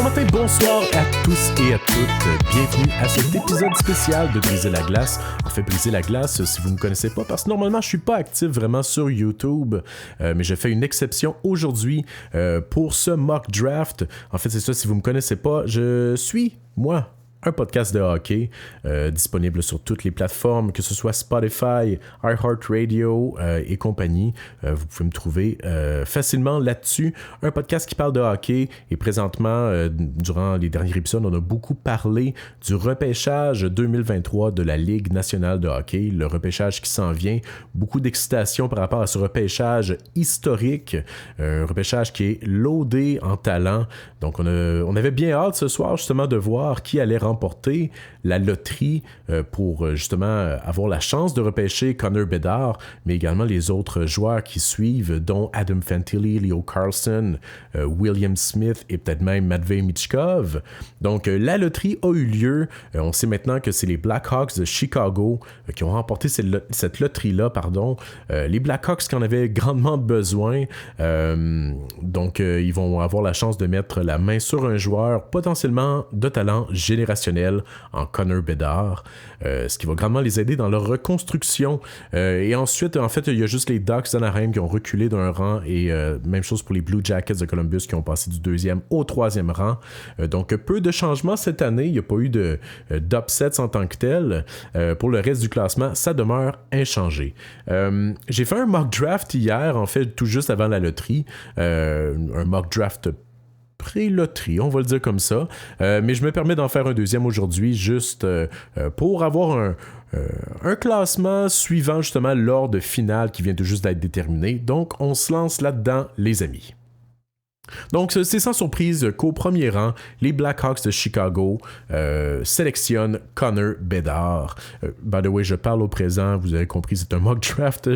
bon matin, bonsoir à tous et à toutes. Bienvenue à cet épisode spécial de Briser la glace. En fait, Briser la glace, si vous ne me connaissez pas, parce que normalement, je suis pas actif vraiment sur YouTube, mais j'ai fait une exception aujourd'hui pour ce mock draft. En fait, c'est ça, si vous me connaissez pas, je suis, moi, un podcast de hockey disponible sur toutes les plateformes, que ce soit Spotify, iHeartRadio et compagnie. Vous pouvez me trouver facilement là-dessus. Un podcast qui parle de hockey et présentement, durant les derniers épisodes, on a beaucoup parlé du repêchage 2023 de la Ligue nationale de hockey, le repêchage qui s'en vient. Beaucoup d'excitation par rapport à ce repêchage historique, un repêchage qui est loadé en talent. Donc on avait bien hâte ce soir justement de voir qui allait remporter la loterie pour justement avoir la chance de repêcher Connor Bedard, mais également les autres joueurs qui suivent, dont Adam Fantilli, Leo Carlsson, William Smith et peut-être même Matvei Michkov. Donc la loterie a eu lieu. On sait maintenant que c'est les Blackhawks de Chicago qui ont remporté cette loterie-là. Les Blackhawks qui en avaient grandement besoin. Donc ils vont avoir la chance de mettre la main sur un joueur potentiellement de talent générationnel en Connor Bedard, ce qui va grandement les aider dans leur reconstruction. Et ensuite, en fait, il y a juste les Ducks d'Anaheim qui ont reculé d'un rang et même chose pour les Blue Jackets de Columbus qui ont passé du 2e au 3e rang. Donc, peu de changements cette année. Il n'y a pas eu d'upsets en tant que tel. Pour le reste du classement, ça demeure inchangé. J'ai fait un mock draft hier, en fait, tout juste avant la loterie. Un mock draft pré-loterie, on va le dire comme ça. Mais je me permets d'en faire un deuxième aujourd'hui, juste pour avoir un classement suivant justement l'ordre final qui vient tout juste d'être déterminé. Donc, on se lance là-dedans, les amis. Donc, c'est sans surprise qu'au premier rang, les Blackhawks de Chicago sélectionnent Connor Bedard. By the way, je parle au présent, vous avez compris, c'est un mock draft.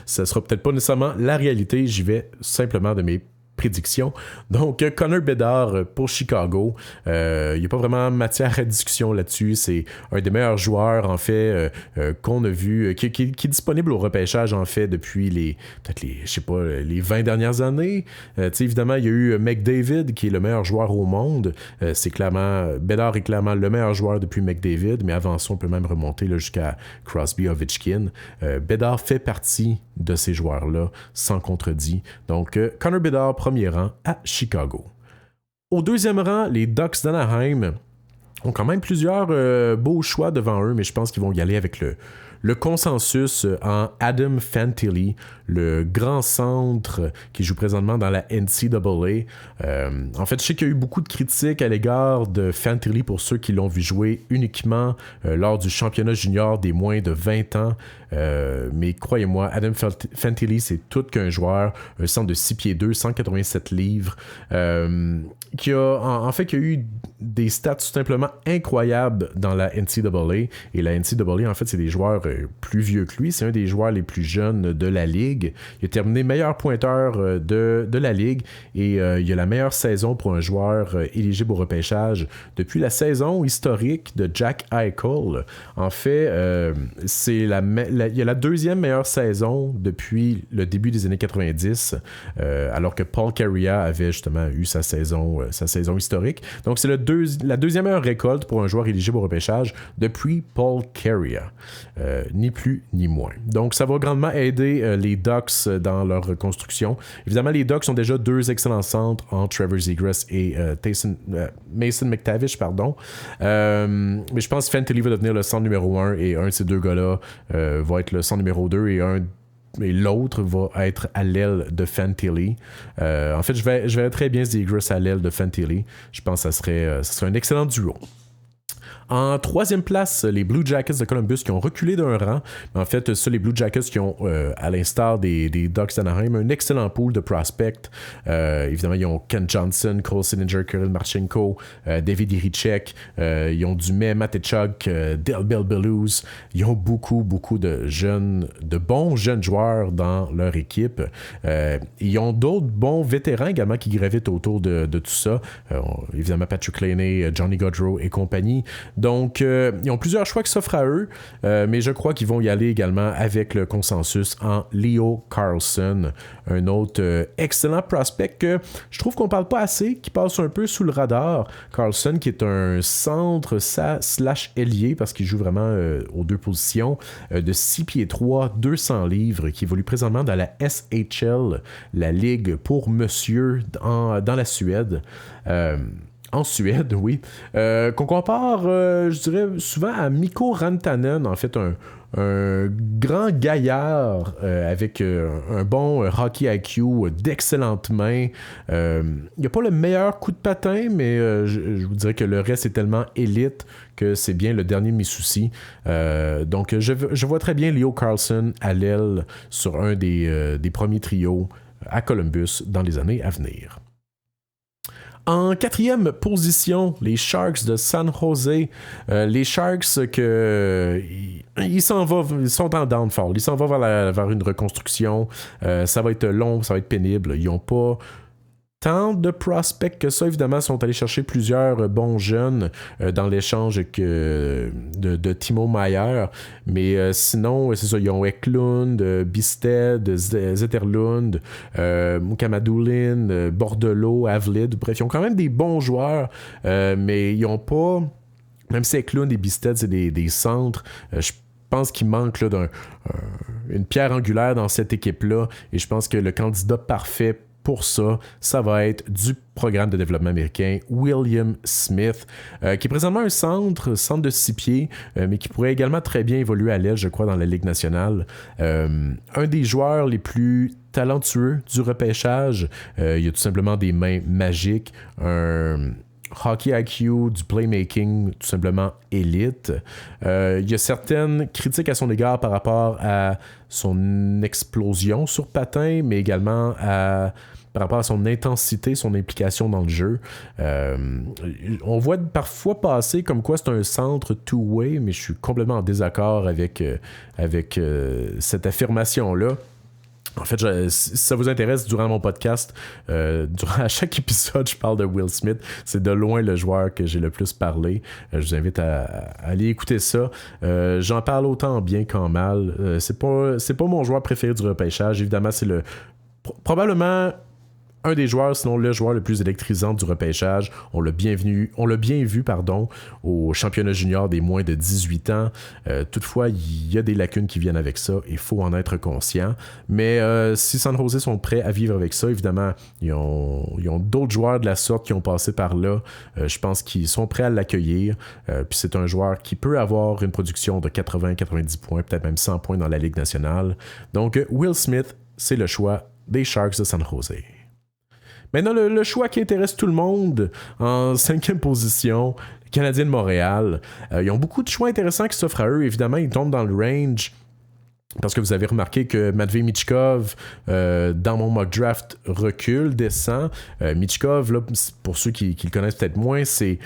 Ça sera peut-être pas nécessairement la réalité, j'y vais simplement de mes prédiction. Donc, Connor Bedard pour Chicago, il n'y a pas vraiment matière à discussion là-dessus. C'est un des meilleurs joueurs, en fait, qu'on a vu, qui est disponible au repêchage, en fait, depuis les 20 dernières années. Évidemment, il y a eu McDavid, qui est le meilleur joueur au monde. Bedard est clairement le meilleur joueur depuis McDavid, mais avant ça, on peut même remonter là, jusqu'à Crosby, Ovechkin. Bedard fait partie de ces joueurs-là, sans contredit. Donc, Connor Bedard, premier rang à Chicago. Au deuxième rang, les Ducks d'Anaheim ont quand même plusieurs beaux choix devant eux, mais je pense qu'ils vont y aller avec le consensus en Adam Fantilli, le grand centre qui joue présentement dans la NCAA. En fait, je sais qu'il y a eu beaucoup de critiques à l'égard de Fantilli pour ceux qui l'ont vu jouer uniquement lors du championnat junior des moins de 20 ans. Mais croyez-moi, Adam Fantilli, c'est tout qu'un joueur, un centre de 6 pieds 2, 187 livres, qui a eu des stats tout simplement incroyables dans la NCAA. Et la NCAA, en fait, c'est des joueurs plus vieux que lui. C'est un des joueurs les plus jeunes de la Ligue. Il a terminé meilleur pointeur de la Ligue et il a la meilleure saison pour un joueur éligible au repêchage depuis la saison historique de Jack Eichel. En fait, il y a la deuxième meilleure saison depuis le début des années 90, alors que Paul Kariya avait justement eu sa saison historique. Donc, c'est la deuxième meilleure récolte pour un joueur éligible au repêchage depuis Paul Kariya. Ni plus ni moins. Donc, ça va grandement aider les Ducks dans leur reconstruction. Évidemment, les Ducks ont déjà deux excellents centres en Trevor Zegras et Mason McTavish, mais je pense que Fantilli va devenir le centre numéro 1 et un de ces deux gars-là va être le centre numéro 2 et l'autre va être à l'aile de Fantilli. En fait, je vais très bien Zegras à l'aile de Fantilli. Je pense que ça serait un excellent duo. En troisième place, les Blue Jackets de Columbus qui ont reculé d'un rang. En fait, les Blue Jackets qui ont, à l'instar des Ducks d'Anaheim, un excellent pool de prospects. Évidemment, ils ont Ken Johnson, Cole Sillinger, Kirill Marchenko, David Iricek. Ils ont Dumais, Matechuk, Del Belbelous. Ils ont beaucoup de bons jeunes joueurs dans leur équipe. Ils ont d'autres bons vétérans également qui gravitent autour de tout ça. Évidemment, Patrick Laney, Johnny Gaudreau et compagnie. Donc, ils ont plusieurs choix qui s'offrent à eux, mais je crois qu'ils vont y aller également avec le consensus en Leo Carlsson, un autre excellent prospect que je trouve qu'on parle pas assez, qui passe un peu sous le radar. Carlsson, qui est un centre slash ailier, parce qu'il joue vraiment aux deux positions, de 6 pieds 3, 200 livres, qui évolue présentement dans la SHL, la ligue pour monsieur dans la Suède. En Suède, oui. Qu'on compare, je dirais, souvent à Mikko Rantanen, en fait, un grand gaillard avec un bon hockey IQ, d'excellentes mains. Il n'a pas le meilleur coup de patin, mais je vous dirais que le reste est tellement élite que c'est bien le dernier de mes soucis. Donc, je vois très bien Leo Carlsson à l'aile sur un des premiers trios à Columbus dans les années à venir. En 4e position, les Sharks de San Jose. Les Sharks ils sont en downfall. Ils s'en vont vers une reconstruction. Ça va être long, ça va être pénible. Ils n'ont pas tant de prospects que ça. Évidemment, ils sont allés chercher plusieurs bons jeunes dans l'échange de Timo Meier. Mais sinon, c'est ça, ils ont Eklund, Bisted, Zetterlund, Mukamadulin, Bordelot, Avlid. Bref, ils ont quand même des bons joueurs, mais ils n'ont pas... Même si Eklund et Bisted, c'est des centres, je pense qu'il manque là, une pierre angulaire dans cette équipe-là. Et je pense que le candidat parfait pour ça, ça va être du programme de développement américain William Smith, qui est présentement un centre de 6 pieds, mais qui pourrait également très bien évoluer à l'aile, je crois, dans la Ligue nationale. Un des joueurs les plus talentueux du repêchage. Il y a tout simplement des mains magiques, un hockey IQ, du playmaking tout simplement élite. Il y a certaines critiques à son égard par rapport à son explosion sur patin, mais également par rapport à son intensité, son implication dans le jeu. On voit parfois passer comme quoi c'est un centre two-way, mais je suis complètement en désaccord avec cette affirmation-là. En fait, si ça vous intéresse, durant mon podcast, à chaque épisode, je parle de Will Smith. C'est de loin le joueur que j'ai le plus parlé. Je vous invite à aller écouter ça. J'en parle autant bien qu'en mal. C'est pas mon joueur préféré du repêchage. Évidemment, c'est probablement un des joueurs, sinon le joueur le plus électrisant du repêchage. On l'a bien vu, au championnat junior des moins de 18 ans. Toutefois, il y a des lacunes qui viennent avec ça. Il faut en être conscient. Mais si San Jose sont prêts à vivre avec ça, évidemment, ils ont d'autres joueurs de la sorte qui ont passé par là. Je pense qu'ils sont prêts à l'accueillir. Puis c'est un joueur qui peut avoir une production de 80-90 points, peut-être même 100 points dans la Ligue nationale. Donc, Will Smith, c'est le choix des Sharks de San Jose. Maintenant, le choix qui intéresse tout le monde, en 5e position, les Canadiens de Montréal. Ils ont beaucoup de choix intéressants qui s'offrent à eux. Évidemment, ils tombent dans le range. Parce que vous avez remarqué que Matvei Michkov, dans mon mock draft, descend. Michkov, là, pour ceux qui le connaissent peut-être moins, c'est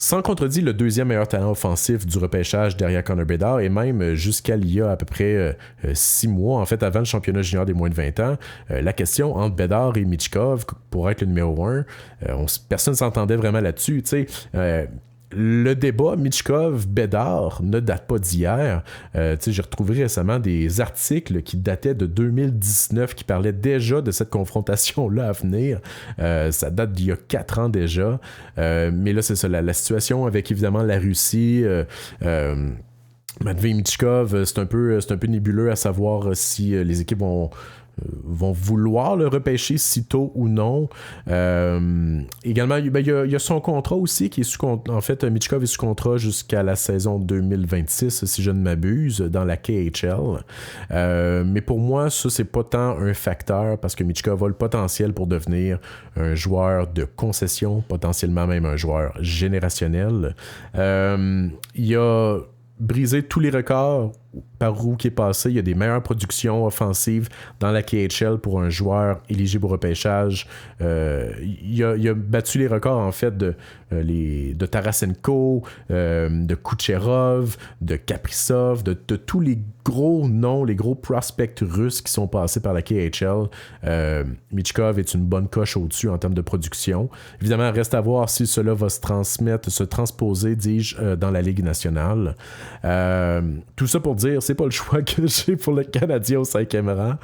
sans contredit le deuxième meilleur talent offensif du repêchage derrière Connor Bedard, et même jusqu'à il y a à peu près 6 mois, en fait avant le championnat junior des moins de 20 ans, la question entre Bedard et Michkov pour être le numéro 1, personne ne s'entendait vraiment là-dessus. Le débat Michkov-Bédard ne date pas d'hier. J'ai retrouvé récemment des articles qui dataient de 2019 qui parlaient déjà de cette confrontation-là à venir. Ça date d'il y a 4 ans déjà. Mais là, c'est ça, la situation avec évidemment la Russie. Matvei Michkov, c'est un peu nébuleux à savoir si les équipes vont vouloir le repêcher si tôt ou non. Également, il y a son contrat aussi qui est sous contrat. En fait, Michkov est sous contrat jusqu'à la saison 2026, si je ne m'abuse, dans la KHL. Mais pour moi, ça, c'est pas tant un facteur parce que Michkov a le potentiel pour devenir un joueur de concession, potentiellement même un joueur générationnel. Il a brisé tous les records par où qui est passé. Il y a des meilleures productions offensives dans la KHL pour un joueur éligible au repêchage. Il a battu les records, en fait, de Tarasenko, de Kucherov, de Kaprizov, de tous les gros noms, les gros prospects russes qui sont passés par la KHL. Michkov est une bonne coche au-dessus en termes de production. Évidemment, reste à voir si cela va se transposer, dis-je, dans la Ligue nationale. Tout ça pour dire, c'est pas le choix que j'ai pour le Canadien au 5e rang.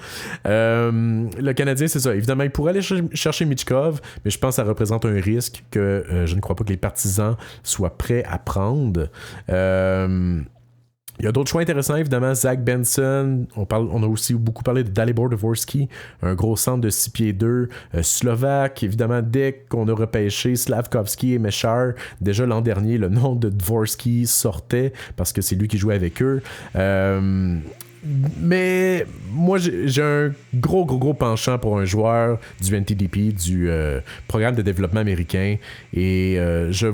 Le Canadien, c'est ça. Évidemment, il pourrait aller chercher Michkov, mais je pense que ça représente un risque que je ne crois pas que les partisans soient prêts à prendre. Il y a d'autres choix intéressants, évidemment. Zach Benson, on a aussi beaucoup parlé de Dalibor Dvorsky, un gros centre de 6 pieds 2, slovaque. Évidemment, dès qu'on a repêché Slavkovski et Mechar, déjà l'an dernier, le nom de Dvorsky sortait parce que c'est lui qui jouait avec eux. Mais moi, j'ai un gros penchant pour un joueur du NTDP, du programme de développement américain, et je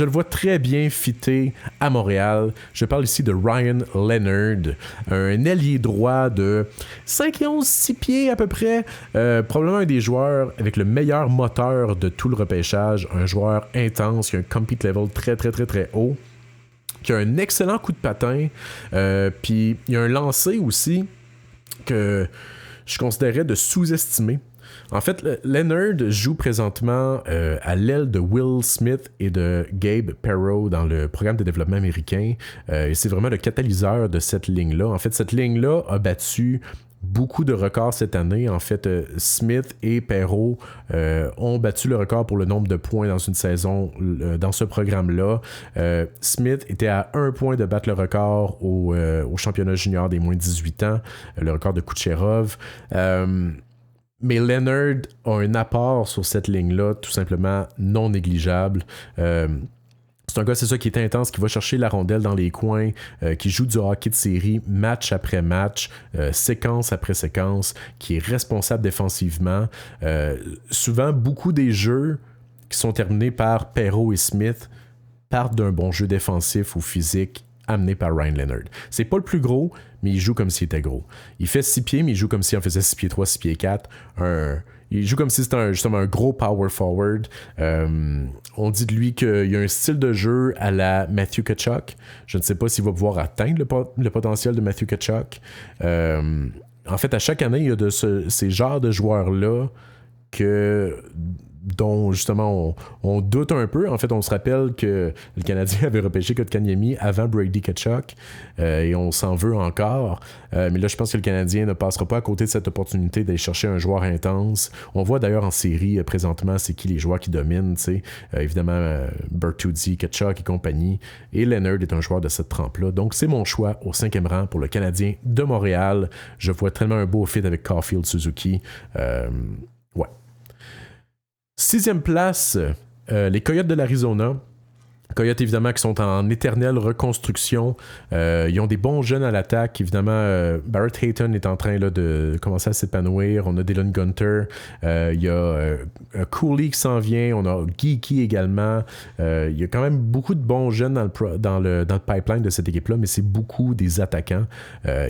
le vois très bien fitter à Montréal. Je parle ici de Ryan Leonard, un ailier droit de 5 et 11, 6 pieds à peu près. Probablement un des joueurs avec le meilleur moteur de tout le repêchage. Un joueur intense, qui a un compete level très haut, qui a un excellent coup de patin. Puis il y a un lancer aussi que je considérais de sous-estimer. En fait, Leonard joue présentement à l'aile de Will Smith et de Gabe Perreault dans le programme de développement américain. Et c'est vraiment le catalyseur de cette ligne-là. En fait, cette ligne-là a battu beaucoup de records cette année. En fait, Smith et Perreault ont battu le record pour le nombre de points dans une saison dans ce programme-là. Smith était à 1 point de battre le record au championnat junior des moins de 18 ans, le record de Kucherov. Mais Leonard a un apport sur cette ligne-là, tout simplement non négligeable. C'est un gars, c'est ça, qui est intense, qui va chercher la rondelle dans les coins, qui joue du hockey de série match après match, séquence après séquence, qui est responsable défensivement. Souvent, beaucoup des jeux qui sont terminés par Perreault et Smith partent d'un bon jeu défensif ou physique amené par Ryan Leonard. C'est pas le plus gros, mais il joue comme s'il était gros. Il fait 6 pieds, mais il joue comme s'il en faisait 6 pieds 3, 6 pieds 4. Il joue comme si c'était justement un gros power forward. On dit de lui qu'il y a un style de jeu à la Matthew Tkachuk. Je ne sais pas s'il va pouvoir atteindre le potentiel de Matthew Tkachuk. En fait, à chaque année, il y a ces genres de joueurs-là dont justement on doute un peu. En fait, on se rappelle que le Canadien avait repêché Kotkaniemi avant Brady Tkachuk et on s'en veut encore. Mais là, je pense que le Canadien ne passera pas à côté de cette opportunité d'aller chercher un joueur intense. On voit d'ailleurs en série présentement c'est qui les joueurs qui dominent. Évidemment, Bertuzzi, Tkachuk et compagnie. Et Leonard est un joueur de cette trempe-là. Donc, c'est mon choix au 5e rang pour le Canadien de Montréal. Je vois tellement un beau fit avec Caulfield Suzuki. Ouais. 6e place, les Coyotes de l'Arizona. Coyotes, évidemment, qui sont en éternelle reconstruction. Ils ont des bons jeunes à l'attaque. Évidemment, Barrett Hayton est en train là, de commencer à s'épanouir. On a Dylan Gunter. Il y a Cooley qui s'en vient. On a Geeky également. Il y a quand même beaucoup de bons jeunes dans le pipeline de cette équipe-là, mais c'est beaucoup des attaquants.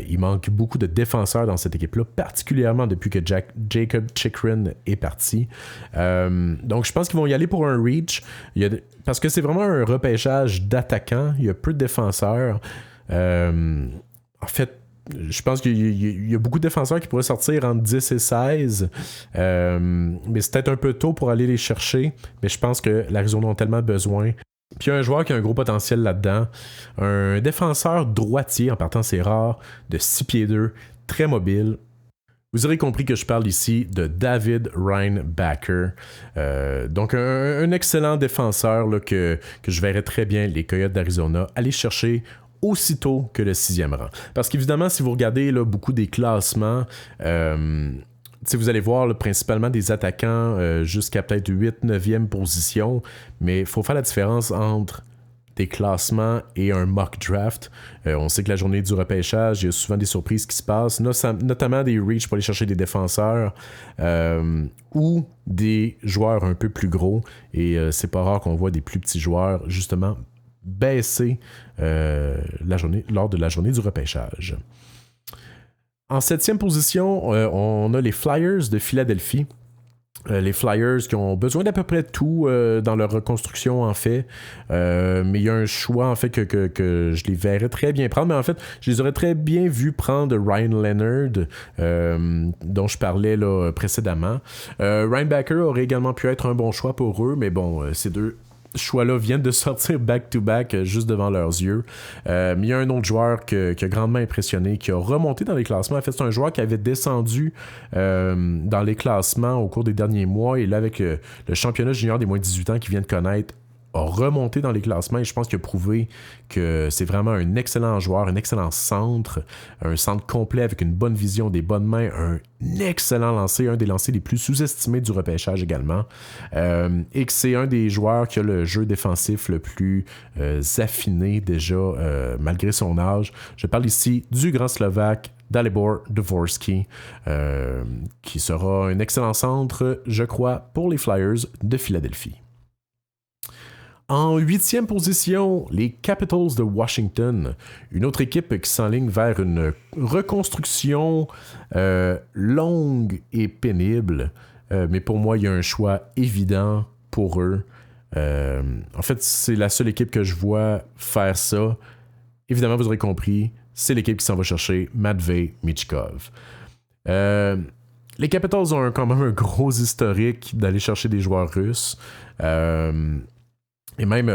Il manque beaucoup de défenseurs dans cette équipe-là, particulièrement depuis que Jacob Chychrun est parti. Donc, je pense qu'ils vont y aller pour un reach. Parce que c'est vraiment un repêchage d'attaquants. Il y a peu de défenseurs. En fait, je pense qu'il y a beaucoup de défenseurs qui pourraient sortir entre 10 et 16. Mais c'est peut-être un peu tôt pour aller les chercher. Mais je pense que l'Arizona a tellement besoin. Puis il y a un joueur qui a un gros potentiel là-dedans. Un défenseur droitier, en partant c'est rare, de 6 pieds 2, très mobile. Vous aurez compris que je parle ici de David Reinbacher. Donc, un excellent défenseur là, que je verrais très bien les Coyotes d'Arizona aller chercher aussitôt que le 6e rang. Parce qu'évidemment, si vous regardez là, beaucoup des classements, vous allez voir là, principalement des attaquants jusqu'à peut-être 8-9e position, mais il faut faire la différence entre des classements et un mock draft. On sait que la journée du repêchage, il y a souvent des surprises qui se passent, notamment des reach pour aller chercher des défenseurs ou des joueurs un peu plus gros. Et c'est pas rare qu'on voit des plus petits joueurs, justement, baissé lors de la journée du repêchage. En 7e position, on a les Flyers de Philadelphie. Les Flyers qui ont besoin d'à peu près tout dans leur reconstruction, en fait. Mais il y a un choix, en fait, que je les verrais très bien prendre. Mais en fait, je les aurais très bien vus prendre Ryan Leonard, dont je parlais là, précédemment. Ryan Backer aurait également pu être un bon choix pour eux, mais bon, ces deux choix-là viennent de sortir back-to-back juste devant leurs yeux. Mais il y a un autre joueur qui a grandement impressionné, qui a remonté dans les classements. En fait, c'est un joueur qui avait descendu dans les classements au cours des derniers mois. Et là, avec le championnat junior des moins de 18 ans qui vient de connaître, a remonté dans les classements et je pense qu'il a prouvé que c'est vraiment un excellent joueur, un excellent centre, un centre complet avec une bonne vision, des bonnes mains, un excellent lancer, un des lancers les plus sous-estimés du repêchage également, et que c'est un des joueurs qui a le jeu défensif le plus affiné déjà malgré son âge. Je parle ici du grand Slovaque Dalibor Dvorsky, qui sera un excellent centre, je crois, pour les Flyers de Philadelphie. En 8e position, les Capitals de Washington, une autre équipe qui s'enligne vers une reconstruction longue et pénible, mais pour moi, il y a un choix évident pour eux. En fait, c'est la seule équipe que je vois faire ça. Évidemment, vous aurez compris, c'est l'équipe qui s'en va chercher Matvei Michkov. Les Capitals ont quand même un gros historique d'aller chercher des joueurs russes. Et même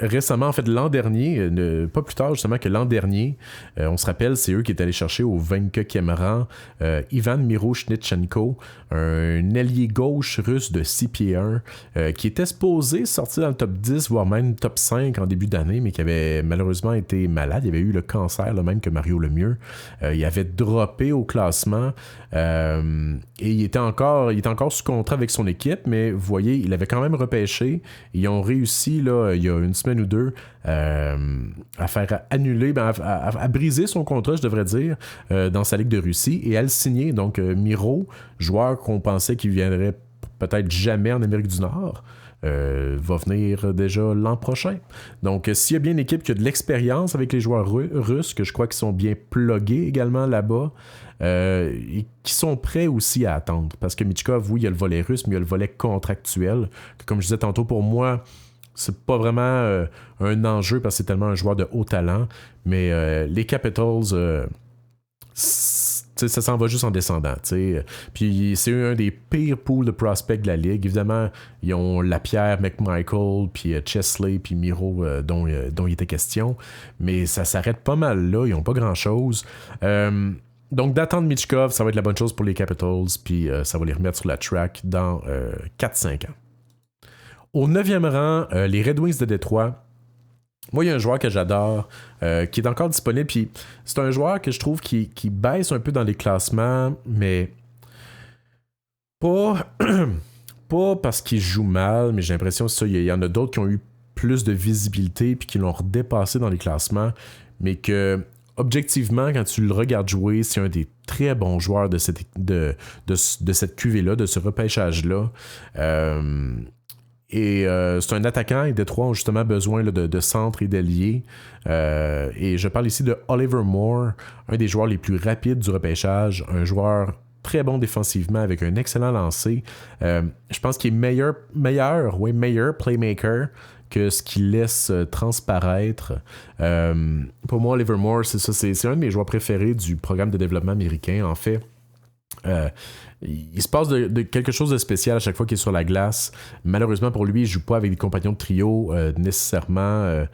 récemment, en fait, l'an dernier, pas plus tard justement que l'an dernier, on se rappelle, c'est eux qui étaient allés chercher au 24e rang Ivan Miroshnichenko, un ailier gauche russe de 6 pieds 1, qui était supposé sortir dans le top 10, voire même top 5 en début d'année, mais qui avait malheureusement été malade. Il avait eu le cancer, le même que Mario Lemieux. Il avait droppé au classement et il était encore sous contrat avec son équipe, mais vous voyez, il avait quand même repêché. Ils ont réussi là, il y a une semaine ou deux à faire annuler, à briser son contrat, je devrais dire, dans sa ligue de Russie et à le signer. Donc Miro, joueur qu'on pensait qu'il viendrait peut-être jamais en Amérique du Nord, va venir déjà l'an prochain. Donc s'il y a bien une équipe qui a de l'expérience avec les joueurs russes, que je crois qu'ils sont bien plugués également là-bas, et qui sont prêts aussi à attendre. Parce que Michkov, oui, il y a le volet russe, mais il y a le volet contractuel, que, comme je disais tantôt, pour moi, c'est pas vraiment un enjeu parce que c'est tellement un joueur de haut talent. Mais les Capitals, ça s'en va juste en descendant. T'sais. Puis c'est un des pires pools de prospects de la ligue. Évidemment, ils ont Lapierre, McMichael, puis Chesley, puis Miro dont il était question. Mais ça s'arrête pas mal là. Ils n'ont pas grand-chose. Donc d'attendre Michkov, ça va être la bonne chose pour les Capitals. Puis ça va les remettre sur la track dans 4-5 ans. Au 9e rang, les Red Wings de Détroit. Moi, il y a un joueur que j'adore, qui est encore disponible, puis c'est un joueur que je trouve qui baisse un peu dans les classements, mais pas parce qu'il joue mal, mais j'ai l'impression que il y en a d'autres qui ont eu plus de visibilité puis qui l'ont redépassé dans les classements, mais que objectivement, quand tu le regardes jouer, c'est un des très bons joueurs de cette cuvée-là, de ce repêchage-là. Et c'est un attaquant et Détroit ont justement besoin là, de centre et d'ailier. Et je parle ici de Oliver Moore, un des joueurs les plus rapides du repêchage, un joueur très bon défensivement avec un excellent lancer. Je pense qu'il est meilleur playmaker que ce qu'il laisse transparaître. Pour moi, Oliver Moore, c'est un de mes joueurs préférés du programme de développement américain, en fait. Il se passe de quelque chose de spécial à chaque fois qu'il est sur la glace. Malheureusement pour lui, il ne joue pas avec des compagnons de trio nécessairement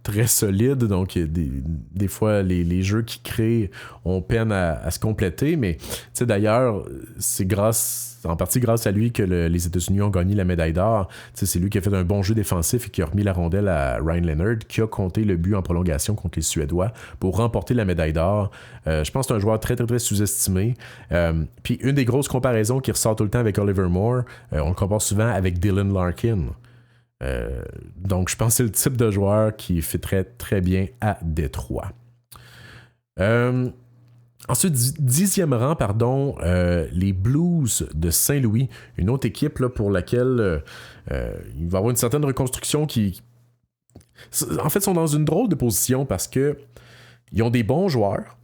très solides. Donc, des fois, les jeux qu'il crée ont peine à se compléter. Mais d'ailleurs, c'est en partie grâce à lui que les États-Unis ont gagné la médaille d'or. C'est lui qui a fait un bon jeu défensif et qui a remis la rondelle à Ryan Leonard, qui a compté le but en prolongation contre les Suédois pour remporter la médaille d'or. Je pense que c'est un joueur très, très, très sous-estimé. Puis une des grosses comparaisons qui ressort tout le temps avec Oliver Moore, on le compare souvent avec Dylan Larkin. Donc je pense que c'est le type de joueur qui fait très, très bien à Détroit. Ensuite, 10e rang, les Blues de Saint-Louis, une autre équipe là, pour laquelle il va y avoir une certaine reconstruction qui En fait, ils sont dans une drôle de position parce que ils ont des bons joueurs,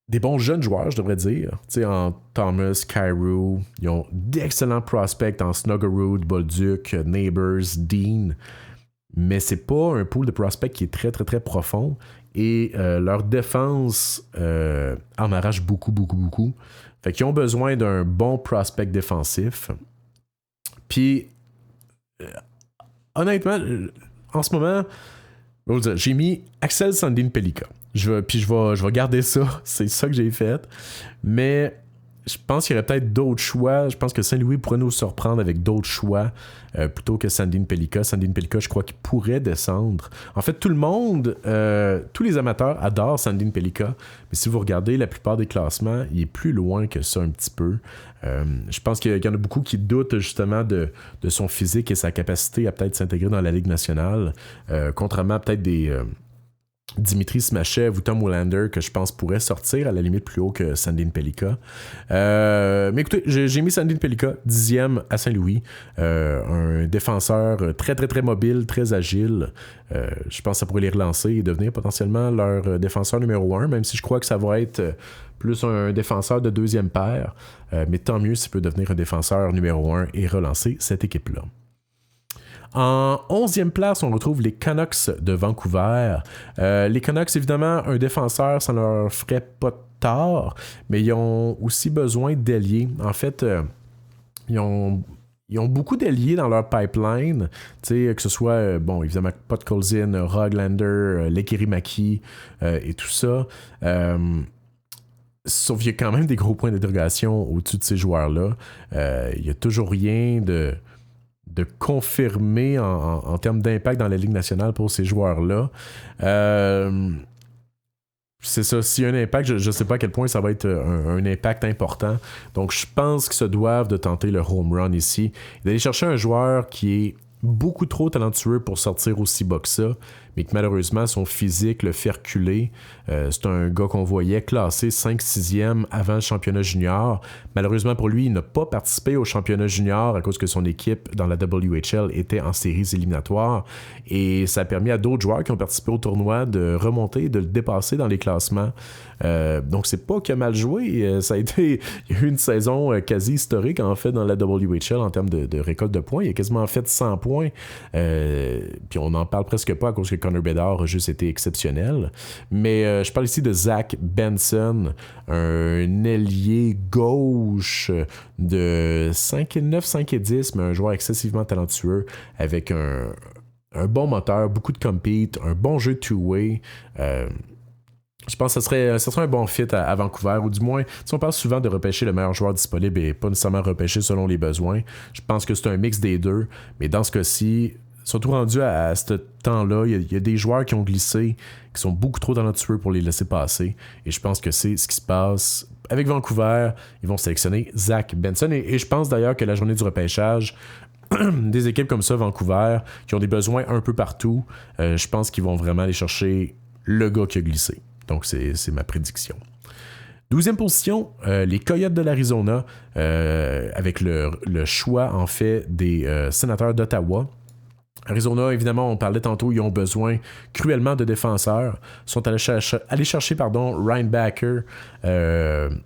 des bons jeunes joueurs, je devrais dire. Tu sais, en Thomas, Kyrou, ils ont d'excellents prospects en Snuggerud, Bolduc, Neighbors, Dean. Mais c'est pas un pool de prospects qui est très, très, très profond. Et leur défense en arrache beaucoup, beaucoup, beaucoup. Fait qu'ils ont besoin d'un bon prospect défensif. Puis, honnêtement, en ce moment, j'ai mis Axel Sandin Pelika. Je vais garder ça. C'est ça que j'ai fait. Mais je pense qu'il y aurait peut-être d'autres choix. Je pense que Saint-Louis pourrait nous surprendre avec d'autres choix plutôt que Sandin Pelika. Sandin Pelika, je crois qu'il pourrait descendre. En fait, tout le monde, tous les amateurs adorent Sandin Pelika. Mais si vous regardez la plupart des classements, il est plus loin que ça un petit peu. Je pense qu'il y en a beaucoup qui doutent justement de son physique et sa capacité à peut-être s'intégrer dans la Ligue nationale. Contrairement à peut-être des... Dimitri Smachev ou Tom Willander que je pense pourrait sortir à la limite plus haut que Sandin Pelika. Mais écoutez, j'ai mis Sandin Pelika 10e à Saint-Louis. Un défenseur très très très mobile, très agile. Je pense que ça pourrait les relancer et devenir potentiellement leur défenseur numéro 1, même si je crois que ça va être plus un défenseur de deuxième paire. Mais tant mieux s'il peut devenir un défenseur numéro 1 et relancer cette équipe-là. En 11e place, on retrouve les Canucks de Vancouver. Les Canucks, évidemment, un défenseur, ça ne leur ferait pas tort, mais ils ont aussi besoin d'ailiers. En fait, ils ont beaucoup d'alliés dans leur pipeline, que ce soit, évidemment, Podkolzin, Roglander, Lekkerimäki et tout ça. Sauf qu'il y a quand même des gros points d'interrogation au-dessus de ces joueurs-là. Il n'y a toujours rien de confirmer en termes d'impact dans la Ligue nationale pour ces joueurs-là. C'est ça, s'il y a un impact, je ne sais pas à quel point ça va être un impact important. Donc, je pense qu'ils se doivent de tenter le home run ici, d'aller chercher un joueur qui est beaucoup trop talentueux pour sortir aussi bas que ça, mais que malheureusement, son physique le fait reculer. C'est un gars qu'on voyait classé 5-6e avant le championnat junior. Malheureusement pour lui, il n'a pas participé au championnat junior à cause que son équipe dans la WHL était en séries éliminatoires. Et ça a permis à d'autres joueurs qui ont participé au tournoi de remonter, de le dépasser dans les classements. Donc c'est pas qu'il a mal joué. Ça a été, il y a eu une saison quasi historique en fait dans la WHL en termes de récolte de points. Il a quasiment fait 100 points. Puis on n'en parle presque pas à cause que Connor Bedard a juste été exceptionnel. Mais je parle ici de Zach Benson, un ailier gauche de 5,9, 5,10, mais un joueur excessivement talentueux avec un bon moteur, beaucoup de compete, un bon jeu two-way. Je pense que ça serait un bon fit à Vancouver, ou du moins, si on parle souvent de repêcher le meilleur joueur disponible et pas nécessairement repêcher selon les besoins, je pense que c'est un mix des deux, mais dans ce cas-ci, surtout rendu à ce temps-là, il y a des joueurs qui ont glissé, qui sont beaucoup trop talentueux pour les laisser passer, et je pense que c'est ce qui se passe. Avec Vancouver, ils vont sélectionner Zach Benson, et je pense d'ailleurs que la journée du repêchage, des équipes comme ça, Vancouver, qui ont des besoins un peu partout, je pense qu'ils vont vraiment aller chercher le gars qui a glissé. Donc, c'est ma prédiction. 12e position, les Coyotes de l'Arizona, avec le choix, en fait, des sénateurs d'Ottawa. Arizona, évidemment, on parlait tantôt, ils ont besoin cruellement de défenseurs. Ils sont allés chercher Ryan Backer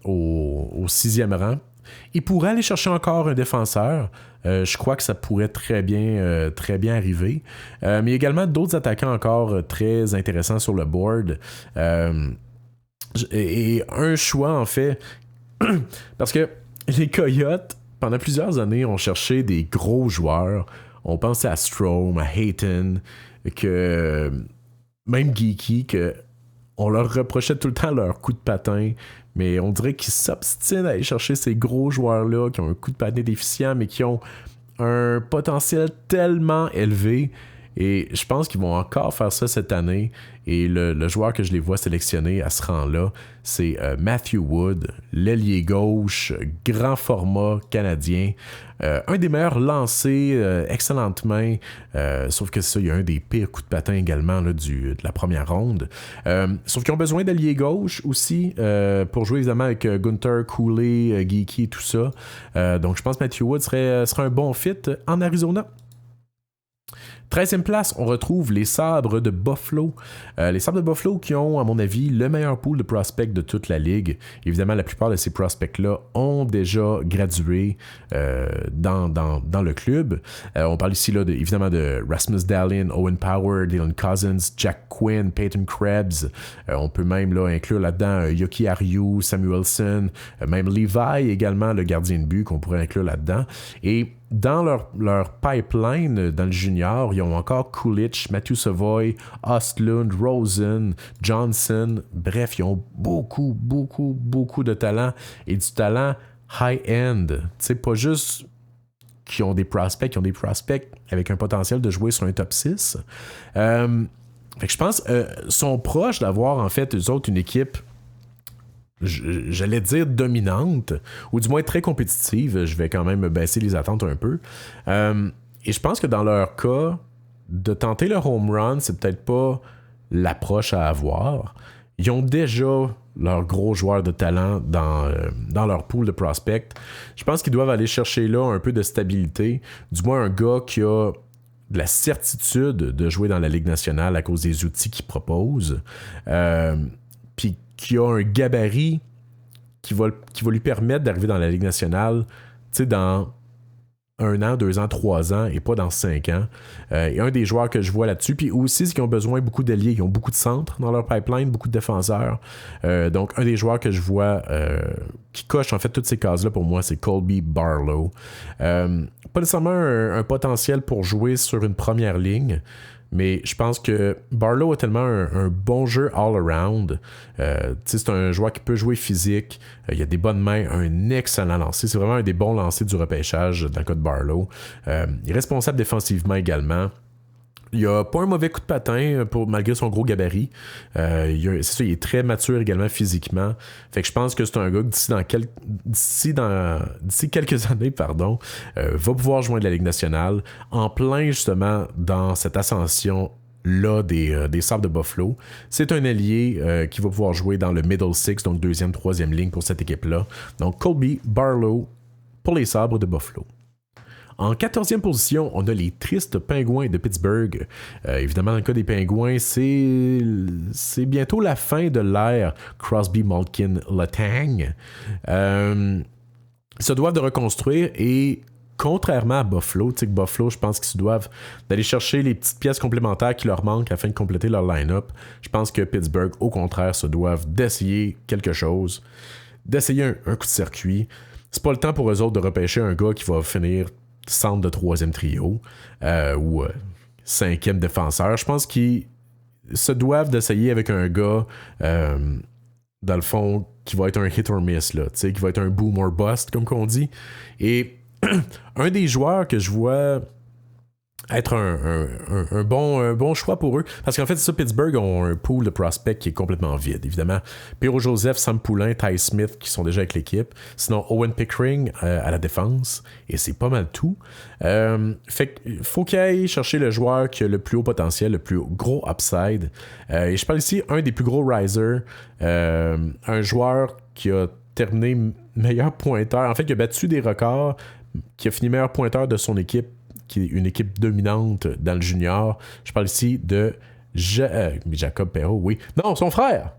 au 6e rang. Ils pourraient aller chercher encore un défenseur. Je crois que ça pourrait très bien arriver. Mais il y a également d'autres attaquants encore très intéressants sur le board. Et un choix, en fait, parce que les Coyotes, pendant plusieurs années, ont cherché des gros joueurs. On pensait à Strome, à Hayton, que même Geeky, que on leur reprochait tout le temps leur coup de patin, mais on dirait qu'ils s'obstinent à aller chercher ces gros joueurs-là qui ont un coup de patin déficient, mais qui ont un potentiel tellement élevé. Et je pense qu'ils vont encore faire ça cette année. Et le joueur que je les vois sélectionner à ce rang-là, c'est Matthew Wood, l'ailier gauche, grand format canadien. Un des meilleurs lancers, excellente main. Sauf que ça, il y a un des pires coups de patin également là, de la première ronde. Sauf qu'ils ont besoin d'alliés gauche aussi pour jouer évidemment avec Gunther, Cooley, Geeky, tout ça. Donc je pense que Matthew Wood serait un bon fit en Arizona. 13e place, on retrouve les Sabres de Buffalo. Les Sabres de Buffalo qui ont, à mon avis, le meilleur pool de prospects de toute la ligue. Évidemment, la plupart de ces prospects-là ont déjà gradué dans le club. On parle ici, là, évidemment, de Rasmus Dahlin, Owen Power, Dylan Cousins, Jack Quinn, Peyton Krebs. On peut même là, inclure là-dedans Yoki Ariu, Samuelson, même Levi également, le gardien de but qu'on pourrait inclure là-dedans. Et dans leur pipeline, dans le junior, ils ont encore Kulich, Matthew Savoy, Ostlund, Rosen, Johnson. Bref, ils ont beaucoup, beaucoup, beaucoup de talent et du talent high-end. Tu sais, pas juste qui ont des prospects avec un potentiel de jouer sur un top 6. Fait que je pense sont proches d'avoir, en fait, eux autres, une équipe, j'allais dire dominante, ou du moins très compétitive. Je vais quand même baisser les attentes un peu. Et je pense que dans leur cas, de tenter le home run, c'est peut-être pas l'approche à avoir. Ils ont déjà leurs gros joueurs de talent dans leur pool de prospects. Je pense qu'ils doivent aller chercher là un peu de stabilité. Du moins un gars qui a de la certitude de jouer dans la Ligue nationale à cause des outils qu'il propose. Puis qui a un gabarit qui va lui permettre d'arriver dans la Ligue nationale, tu sais, dans 1 an, 2 ans, 3 ans et pas dans 5 ans. Et un des joueurs que je vois là-dessus, puis aussi, c'est qu'ils ont besoin beaucoup d'alliés, ils ont beaucoup de centres dans leur pipeline, beaucoup de défenseurs. Donc, un des joueurs que je vois qui coche en fait toutes ces cases-là pour moi, c'est Colby Barlow. Pas nécessairement un potentiel pour jouer sur une première ligne, mais je pense que Barlow a tellement un bon jeu all-around. C'est un joueur qui peut jouer physique. Il a des bonnes mains, un excellent lancer. C'est vraiment un des bons lancers du repêchage dans le cas de Barlow. Il est responsable défensivement également. Il a pas un mauvais coup de patin malgré son gros gabarit. C'est ça, il est très mature également physiquement. Fait que je pense que c'est un gars qui d'ici quelques années, va pouvoir joindre la Ligue nationale en plein justement dans cette ascension là des Sabres de Buffalo. C'est un allié qui va pouvoir jouer dans le middle six, donc 2e, 3e ligne pour cette équipe-là. Donc Colby Barlow pour les Sabres de Buffalo. En 14e position, on a les tristes Pingouins de Pittsburgh. Évidemment, dans le cas des Pingouins, c'est bientôt la fin de l'ère Crosby, Malkin, Letang. Ils se doivent de reconstruire et contrairement à Buffalo, tu sais que Buffalo, je pense qu'ils se doivent d'aller chercher les petites pièces complémentaires qui leur manquent afin de compléter leur line-up. Je pense que Pittsburgh, au contraire, se doivent d'essayer quelque chose, d'essayer un coup de circuit. C'est pas le temps pour eux autres de repêcher un gars qui va finir centre de 3e trio ou 5e défenseur. Je pense qu'ils se doivent d'essayer avec un gars dans le fond qui va être un hit or miss là, qui va être un boom or bust comme qu'on dit. Et un des joueurs que je vois être un bon choix pour eux. Parce qu'en fait, ça, Pittsburgh ont un pool de prospects qui est complètement vide, évidemment. Pierrot Joseph, Sam Poulin, Ty Smith qui sont déjà avec l'équipe. Sinon, Owen Pickering à la défense. Et c'est pas mal tout. Fait qu'il faut qu'il aille chercher le joueur qui a le plus haut potentiel, le plus gros upside. Et je parle ici un des plus gros risers. Un joueur qui a terminé meilleur pointeur. En fait, qui a battu des records, qui a fini meilleur pointeur de son équipe, qui est une équipe dominante dans le junior. Je parle ici de Jacob Perreault, oui. Non, son frère,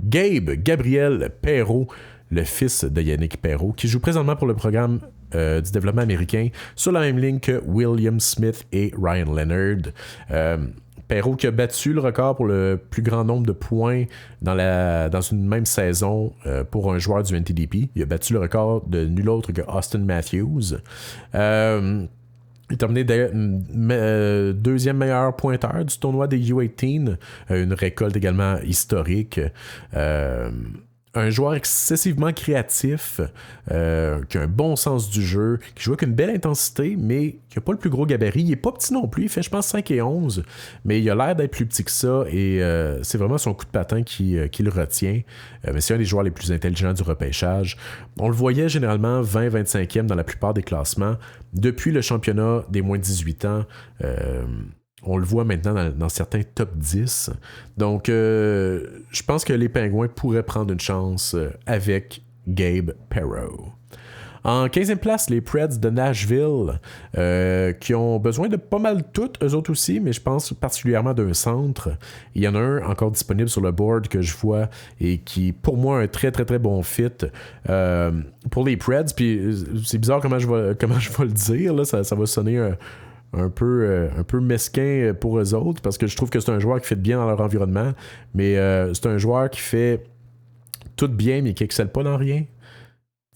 Gabriel Perreault, le fils de Yannick Perreault, qui joue présentement pour le programme du développement américain sur la même ligne que William Smith et Ryan Leonard. Perreault qui a battu le record pour le plus grand nombre de points dans une même saison pour un joueur du NTDP. Il a battu le record de nul autre que Austin Matthews. Il a terminé 2e meilleur pointeur du tournoi des U18, une récolte également historique. Un joueur excessivement créatif, qui a un bon sens du jeu, qui joue avec une belle intensité, mais qui n'a pas le plus gros gabarit. Il n'est pas petit non plus, il fait je pense 5 et 11, mais il a l'air d'être plus petit que ça, et c'est vraiment son coup de patin qui le retient. Mais c'est un des joueurs les plus intelligents du repêchage. On le voyait généralement 20-25e dans la plupart des classements. Depuis le championnat des moins de 18 ans, on le voit maintenant dans certains top 10. Donc, je pense que les Pingouins pourraient prendre une chance avec Gabe Perreault. En 15e place, les Preds de Nashville, qui ont besoin de pas mal toutes, eux autres aussi, mais je pense particulièrement d'un centre. Il y en a un encore disponible sur le board que je vois et qui, pour moi, un très très très bon fit pour les Preds. Puis c'est bizarre comment je vais le dire, là, ça va sonner un peu mesquin pour eux autres, parce que je trouve que c'est un joueur qui fait bien dans leur environnement, mais c'est un joueur qui fait tout bien, mais qui excelle pas dans rien.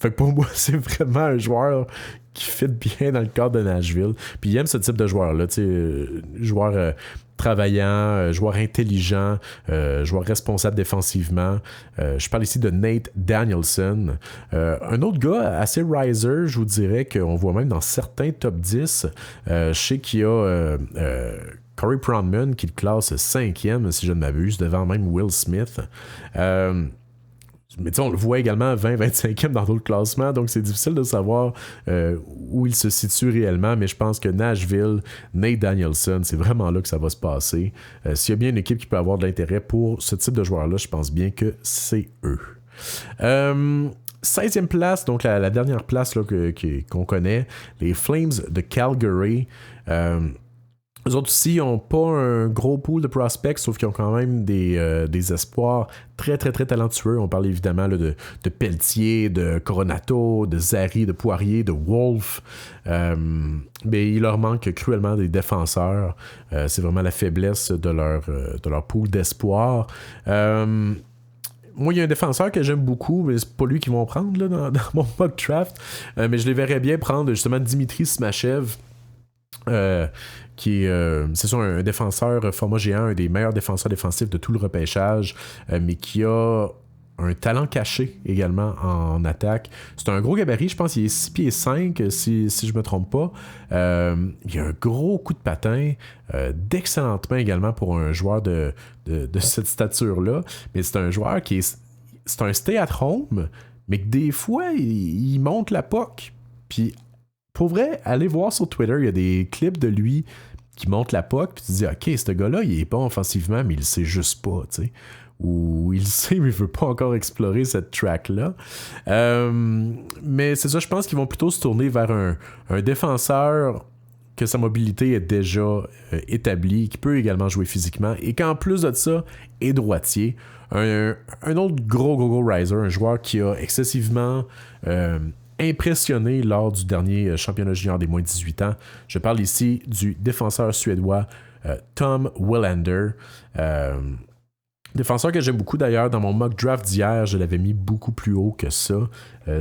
Fait que pour moi, c'est vraiment un joueur qui fit bien dans le cadre de Nashville. Puis il aime ce type de joueur-là, tu sais, joueur travaillant, joueur intelligent, joueur responsable défensivement. Je parle ici de Nate Danielson. Un autre gars assez riser, je vous dirais qu'on voit même dans certains top 10. Je sais qu'il y a Corey Pronman qui le classe 5e, si je ne m'abuse, devant même Will Smith. Mais on le voit également 20-25e dans d'autres classements, donc c'est difficile de savoir où il se situe réellement, mais je pense que Nashville, Nate Danielson, c'est vraiment là que ça va se passer. S'il y a bien une équipe qui peut avoir de l'intérêt pour ce type de joueurs-là, je pense bien que c'est eux. 16e place, donc la dernière place là, qu'on connaît, les Flames de Calgary. Eux autres aussi n'ont pas un gros pool de prospects, sauf qu'ils ont quand même des espoirs très, très, très talentueux. On parle évidemment là, de Pelletier, de Coronato, de Zary, de Poirier, de Wolf. Mais il leur manque cruellement des défenseurs. C'est vraiment la faiblesse de leur pool d'espoir. Moi, il y a un défenseur que j'aime beaucoup, mais c'est pas lui qu'ils vont prendre là, dans mon mock draft. Mais je les verrais bien prendre justement Dimitri Smachev. Qui est, c'est sûr, un défenseur format géant, un des meilleurs défenseurs défensifs de tout le repêchage, mais qui a un talent caché également en attaque. C'est un gros gabarit, je pense qu'il est 6 pieds 5, si je ne me trompe pas. Il a un gros coup de patin, d'excellentes mains également pour un joueur de cette stature-là, mais c'est un joueur qui est... C'est un stay-at-home, mais que des fois, il monte la POC, puis pour vrai, allez voir sur Twitter, il y a des clips de lui qui montent la POC, puis tu te dis, OK, ce gars-là, il est bon offensivement, mais il le sait juste pas, tu sais. Ou il le sait, mais il veut pas encore explorer cette track-là. Mais c'est ça, je pense qu'ils vont plutôt se tourner vers un défenseur que sa mobilité est déjà établie, qui peut également jouer physiquement, et qu'en plus de ça, est droitier. Un autre gros riser, un joueur qui a excessivement... impressionné lors du dernier championnat junior des moins de 18 ans. Je parle ici du défenseur suédois Tom Willander. Défenseur que j'aime beaucoup d'ailleurs. Dans mon mock draft d'hier, je l'avais mis beaucoup plus haut que ça.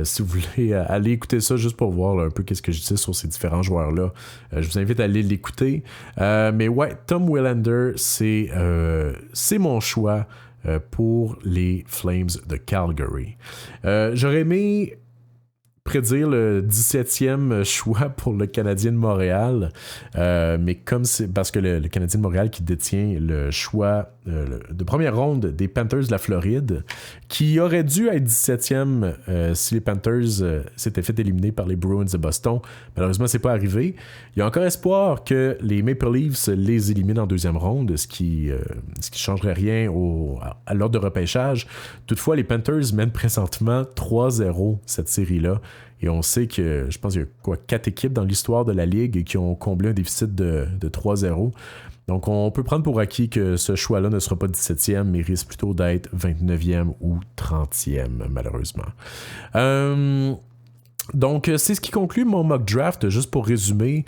Si vous voulez aller écouter ça juste pour voir là, un peu qu'est-ce que je dis sur ces différents joueurs-là, je vous invite à aller l'écouter. Mais ouais, Tom Willander, c'est mon choix pour les Flames de Calgary. J'aurais aimé prédire le 17e choix pour le Canadien de Montréal, mais comme c'est parce que le Canadien de Montréal qui détient le choix de première ronde des Panthers de la Floride, qui aurait dû être 17e si les Panthers s'étaient fait éliminer par les Bruins de Boston. Malheureusement, c'est pas arrivé. Il y a encore espoir que les Maple Leafs les éliminent en deuxième ronde, ce qui changerait rien à l'ordre de repêchage. Toutefois, les Panthers mènent présentement 3-0 cette série-là. Et on sait que, je pense qu'il y a 4 équipes dans l'histoire de la Ligue qui ont comblé un déficit de 3-0. Donc, on peut prendre pour acquis que ce choix-là ne sera pas 17e, mais risque plutôt d'être 29e ou 30e, malheureusement. Donc, c'est ce qui conclut mon mock draft. Juste pour résumer...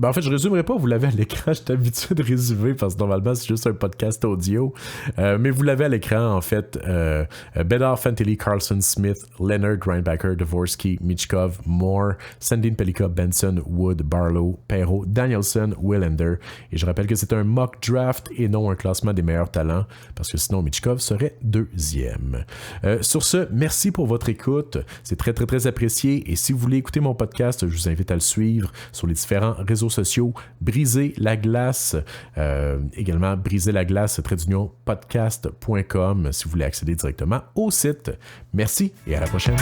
en fait, je résumerai pas, vous l'avez à l'écran, je suis habitué de résumer parce que normalement c'est juste un podcast audio, mais vous l'avez à l'écran en fait. Bedard, Fantilli, Carlson, Smith, Leonard, Grindbacker, Dvorsky, Michkov, Moore, Sandin, Pelika, Benson, Wood, Barlow, Perrault, Danielson, Willander. Et je rappelle que c'est un mock draft et non un classement des meilleurs talents parce que sinon Michkov serait 2e. Sur ce, merci pour votre écoute, c'est très très très apprécié et si vous voulez écouter mon podcast, je vous invite à le suivre sur les différents réseaux sociaux, Briser la glace, également Briser la glace, _podcast.com si vous voulez accéder directement au site. Merci et à la prochaine.